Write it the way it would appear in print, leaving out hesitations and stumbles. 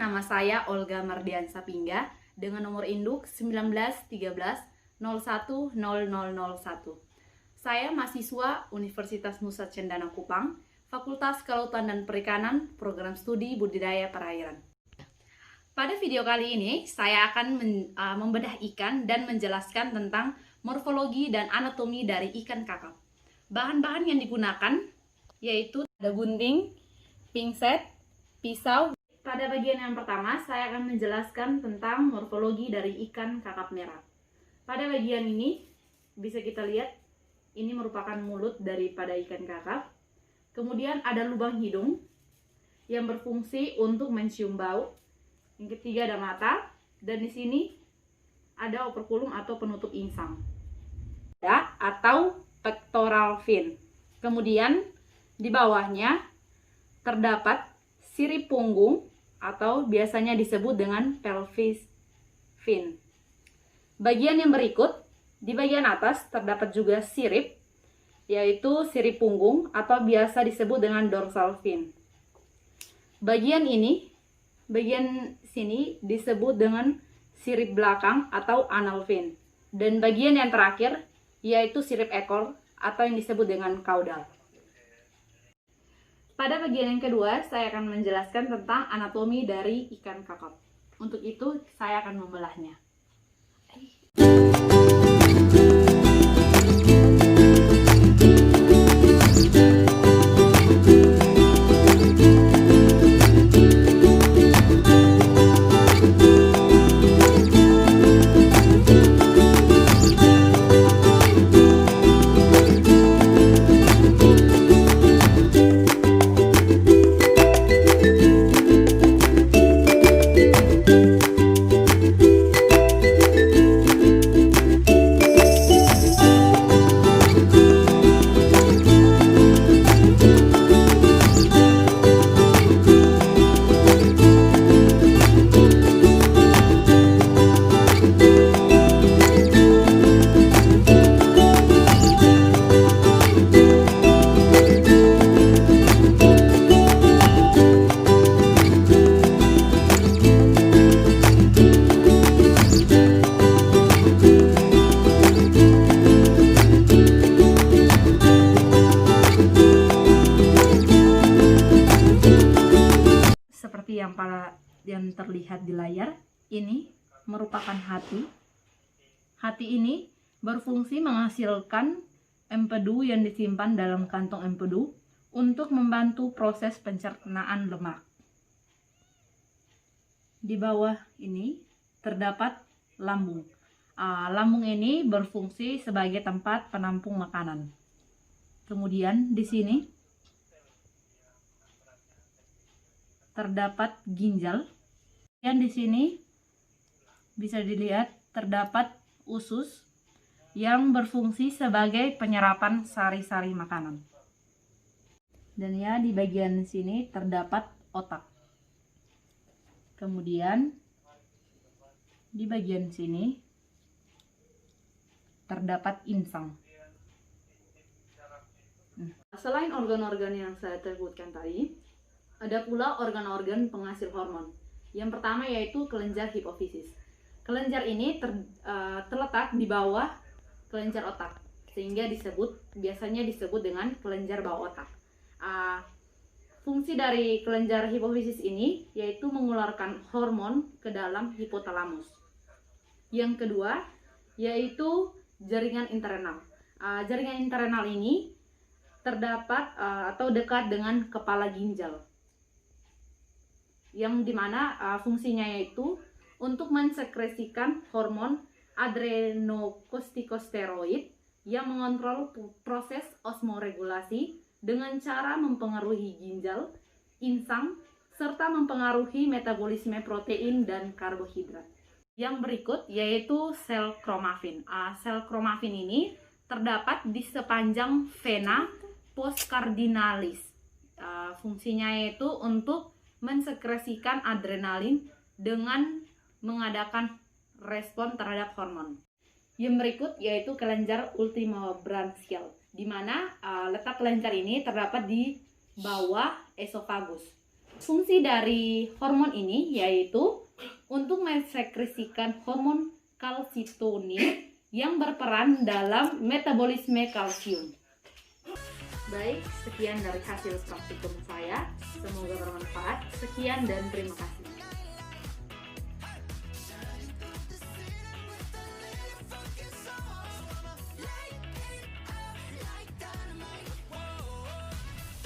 nama saya Olga Mardian Sapingga dengan nomor induk 1913010001. Saya mahasiswa Universitas Nusa Cendana Kupang, Fakultas Kelautan dan Perikanan, Program Studi Budidaya Perairan. Pada video kali ini, saya akan membedah ikan dan menjelaskan tentang morfologi dan anatomi dari ikan kakap. Bahan-bahan yang digunakan yaitu ada gunting, pinset, pisau. Pada bagian yang pertama, saya akan menjelaskan tentang morfologi dari ikan kakap merah. Pada bagian ini, bisa kita lihat, ini merupakan mulut daripada ikan kakap. Kemudian ada lubang hidung yang berfungsi untuk mencium bau. Yang ketiga ada mata, dan di sini ada operculum atau penutup insang. Atau pectoral fin. Kemudian di bawahnya terdapat sirip punggung atau biasanya disebut dengan pelvis fin. Bagian yang berikut, di bagian atas terdapat juga sirip, yaitu sirip punggung atau biasa disebut dengan dorsal fin. Bagian sini disebut dengan sirip belakang atau anal fin. Dan bagian yang terakhir yaitu sirip ekor atau yang disebut dengan caudal. Pada bagian yang kedua, saya akan menjelaskan tentang anatomi dari ikan kakap. Untuk itu, saya akan membelahnya. Yang terlihat di layar ini merupakan hati. Hati ini berfungsi menghasilkan empedu yang disimpan dalam kantong empedu untuk membantu proses pencernaan lemak. Di bawah ini terdapat lambung. Lambung ini berfungsi sebagai tempat penampung makanan. Kemudian di sini terdapat ginjal, dan di sini bisa dilihat terdapat usus yang berfungsi sebagai penyerapan sari-sari makanan. Dan ya, di bagian sini terdapat otak. Kemudian di bagian sini terdapat insang. Selain organ-organ yang saya sebutkan tadi, ada pula organ-organ penghasil hormon. Yang pertama yaitu kelenjar hipofisis. Kelenjar ini terletak di bawah kelenjar otak, sehingga biasanya disebut dengan kelenjar bawah otak. Fungsi dari kelenjar hipofisis ini yaitu mengeluarkan hormon ke dalam hipotalamus. Yang kedua yaitu jaringan internal. Jaringan internal ini terdapat atau dekat dengan kepala ginjal, yang dimana fungsinya yaitu untuk mensekresikan hormon adrenokostikosteroid yang mengontrol proses osmoregulasi dengan cara mempengaruhi ginjal, insang, serta mempengaruhi metabolisme protein dan karbohidrat. Yang berikut yaitu sel kromafin. Sel kromafin ini terdapat di sepanjang vena postcardinalis. Fungsinya yaitu untuk mensekresikan adrenalin dengan mengadakan respon terhadap hormon. Yang berikut yaitu kelenjar ultimobranchial, di mana letak kelenjar ini terdapat di bawah esofagus. Fungsi dari hormon ini yaitu untuk mensekresikan hormon kalsitonin yang berperan dalam metabolisme kalsium. Baik, sekian dari hasil praktikum saya. Semoga bermanfaat. Sekian dan terima kasih.